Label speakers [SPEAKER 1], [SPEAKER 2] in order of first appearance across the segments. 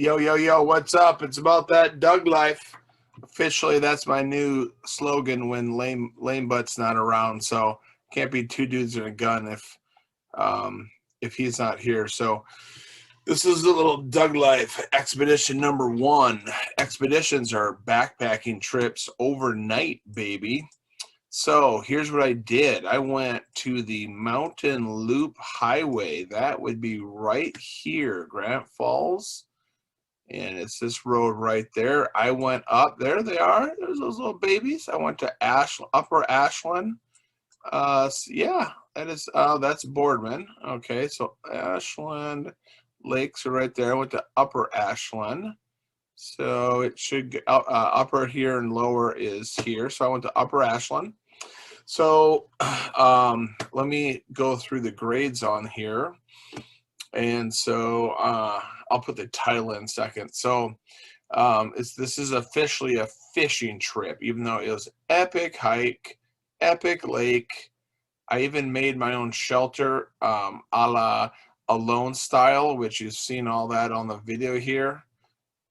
[SPEAKER 1] Yo, yo, yo, what's up? It's about that Doug life. Officially, that's my new slogan when lame butt's not around. So can't be two dudes and a gun if he's not here. So this is a little Doug life expedition number one. Expeditions are backpacking trips overnight, baby. So here's what I did. I went to the Mountain Loop Highway. That would be right here, Grant Falls. And it's this road right there. I went up. There they are. There's those little babies. I went to Upper Ashland. Yeah, that is. That's Boardman. Okay, so Ashland Lakes are right there. I went to Upper Ashland. So it should get upper here and lower is here. So I went to Upper Ashland. So let me go through the grades on here. And so I'll put the title in a second. So this is officially a fishing trip, even though it was epic hike, epic lake. I even made my own shelter a la Alone style, which you've seen all that on the video here.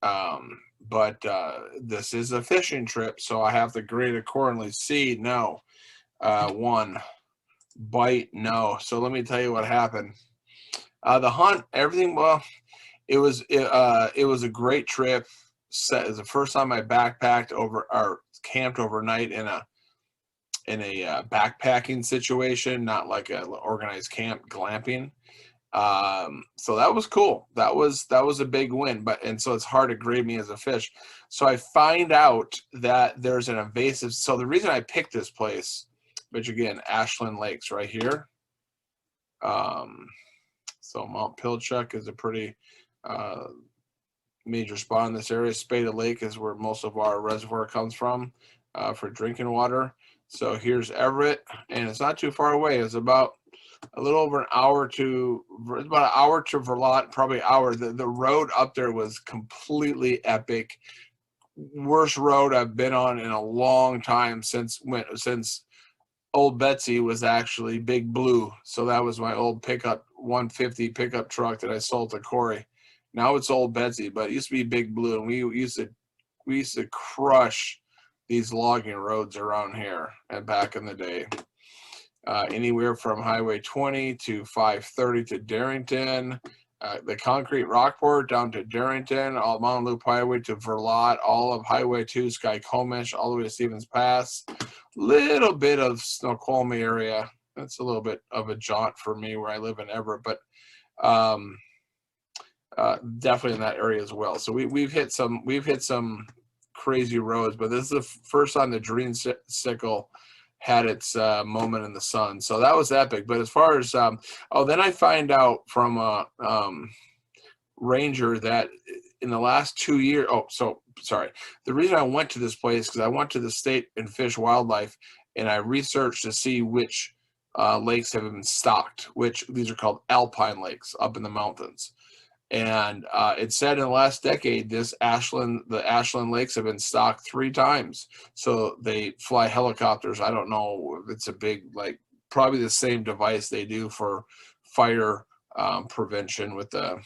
[SPEAKER 1] But this is a fishing trip, so I have to grade accordingly. C, no. 1. Bite, no. So let me tell you what happened. The hunt, everything, well, it was a great trip. It was the first time I backpacked or camped overnight in a backpacking situation, not like an organized camp glamping. So that was cool. That was a big win, and so it's hard to grade me as a fish. So I find out that there's an invasive. So the reason I picked this place, which again, Ashland Lakes right here. So Mount Pilchuck is a pretty major spot in this area. Spada Lake is where most of our reservoir comes from for drinking water. So here's Everett, and it's not too far away. It's about a little over an hour to Vermont, probably an hour. The road up there was completely epic. Worst road I've been on in a long time since Old Betsy was actually Big Blue. So that was my old pickup 150 pickup truck that I sold to Corey. Now it's Old Betsy, but it used to be Big Blue, and we used to crush these logging roads around here and back in the day. Anywhere from Highway 20 to 530 to Darrington, the concrete Rockport down to Darrington, all Mountain Loop Highway to Verlot, all of Highway 2, Skykomish, all the way to Stevens Pass. Little bit of Snoqualmie area. That's a little bit of a jaunt for me where I live in Everett, but definitely in that area as well. So we've hit some crazy roads, but this is the first time the Dreamsicle had its moment in the sun. So that was epic. But as far as then I find out from a ranger that in the last 2 years, the reason I went to this place because I went to the State and Fish Wildlife and I researched to see which lakes have been stocked, which these are called alpine lakes up in the mountains. And it said in the last decade, the Ashland Lakes have been stocked 3 times. So they fly helicopters. I don't know if it's a big, probably the same device they do for fire prevention with the,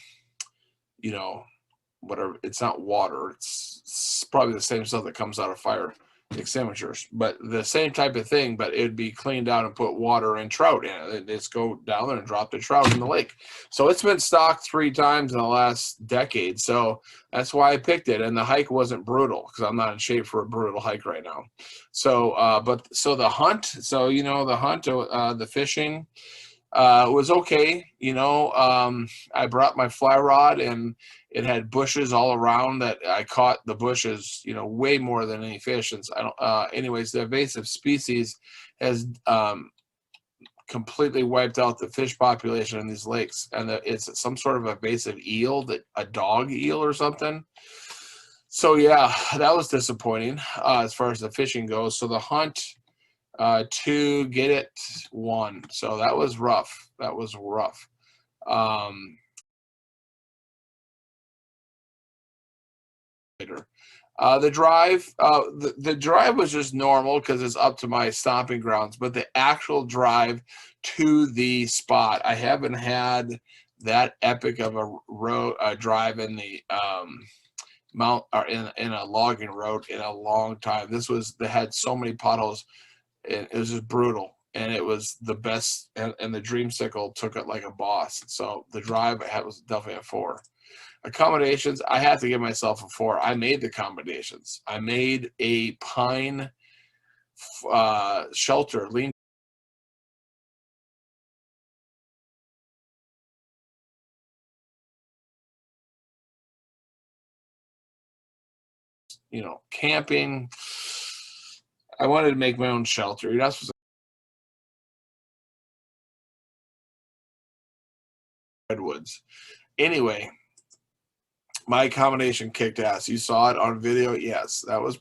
[SPEAKER 1] whatever. It's not water. It's probably the same stuff that comes out of fire extinguishers, but the same type of thing, but it'd be cleaned out and put water and trout in it. They just go down there and drop the trout in the lake. So it's been stocked 3 times in the last decade. So that's why I picked it. And the hike wasn't brutal because I'm not in shape for a brutal hike right now. So, the hunt, the fishing was okay. I brought my fly rod and it had bushes all around that I caught the bushes, way more than any fish. And anyways, the invasive species has completely wiped out the fish population in these lakes. And it's some sort of invasive eel, a dog eel or something. So yeah, that was disappointing as far as the fishing goes. So the hunt, 2, get it, 1. So that was rough. The drive was just normal because it's up to my stomping grounds, but the actual drive to the spot, I haven't had that epic of a road drive in the mount or in a logging road in a long time. They had so many potholes. It was just brutal, and it was the best. And the Dreamsicle took it like a boss. So the drive was definitely a 4. Accommodations, I had to give myself a 4. I made the accommodations. I made a pine shelter, lean, camping. I wanted to make my own shelter. You're not supposed to redwoods. Anyway, my accommodation kicked ass. You saw it on video. Yes, that was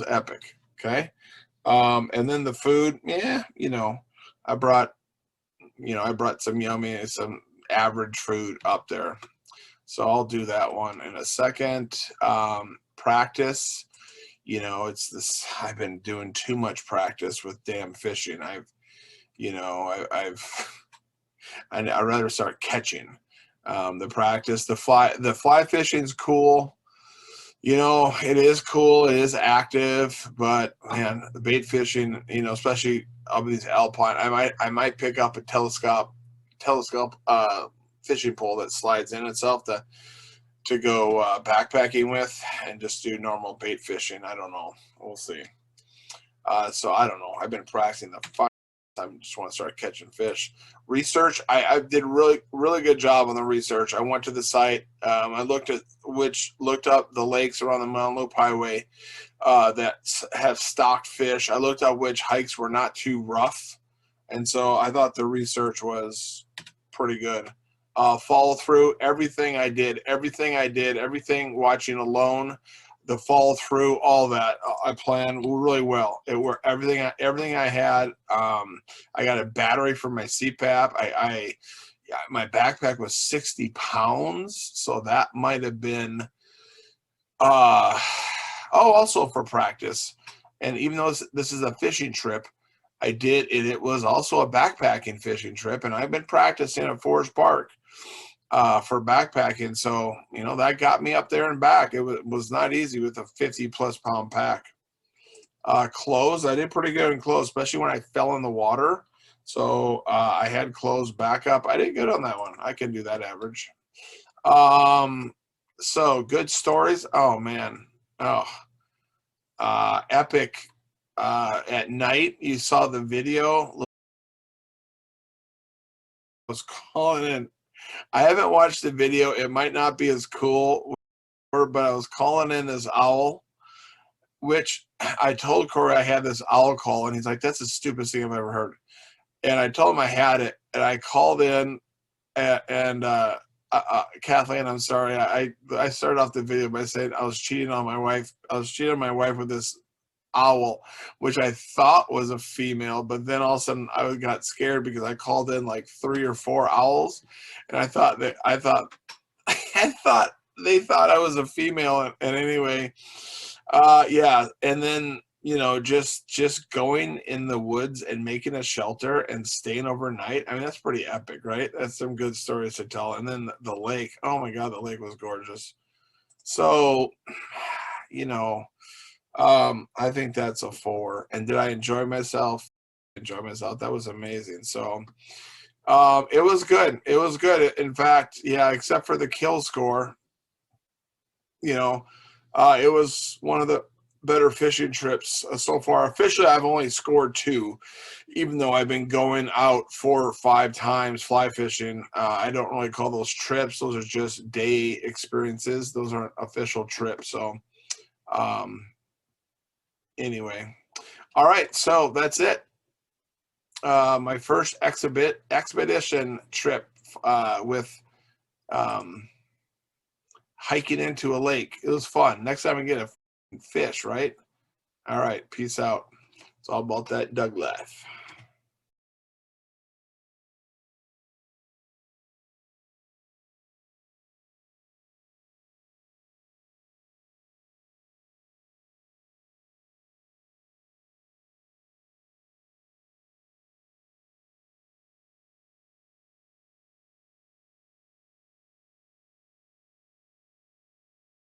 [SPEAKER 1] epic. Okay. And then the food, yeah, I brought some average food up there. So I'll do that one in a second. Practice, I've been doing too much practice with damn fishing. I'd rather start catching. The practice, the fly fishing's cool. It is cool. It is active, but man, the bait fishing, especially up these alpine, I might pick up a telescope fishing pole that slides in itself to go backpacking with and just do normal bait fishing. I don't know. We'll see. So I don't know. I've been practicing the fire. I just want to start catching fish. Research, I did really, really good job on the research. I went to the site. I looked up the lakes around the Mount Loop Highway that have stocked fish. I looked up which hikes were not too rough. And so I thought the research was pretty good. Follow through, everything watching alone, the follow through, all that I planned really well. It worked. Everything I had. I got a battery for my CPAP. My backpack was 60 pounds, so that might have been. Also for practice, and even though this is a fishing trip, it was also a backpacking fishing trip, and I've been practicing at Forest Park for backpacking. So, that got me up there and back. It was not easy with a 50+ pound pack. Clothes, I did pretty good in clothes, especially when I fell in the water. So I had clothes backup. I did good on that one. I can do that average. So good stories. Oh man. Oh, epic. At night, you saw the video. I was calling in. I haven't watched the video. It might not be as cool, but I was calling in this owl, which I told Corey I had this owl call, and he's like, "That's the stupidest thing I've ever heard." And I told him I had it, and I called in, and Kathleen, I'm sorry, I started off the video by saying I was cheating on my wife. I was cheating on my wife with this owl, which I thought was a female, but then all of a sudden I got scared because I called in like 3 or 4 owls, and I thought I thought they thought I was a female. And anyway, yeah, and then just going in the woods and making a shelter and staying overnight. I mean, that's pretty epic, right? That's some good stories to tell. And then the lake. Oh my God, the lake was gorgeous. So, I think that's a 4. And did I enjoy myself? That was amazing. So, it was good. It was good. In fact, yeah, except for the kill score, it was one of the better fishing trips so far. Officially, I've only scored 2, even though I've been going out 4 or 5 times fly fishing. I don't really call those trips. Those are just day experiences. Those aren't official trips. So, anyway, all right. So that's it. My first expedition trip with hiking into a lake. It was fun. Next time I get a fish, right? All right. Peace out. It's all about that Doug life.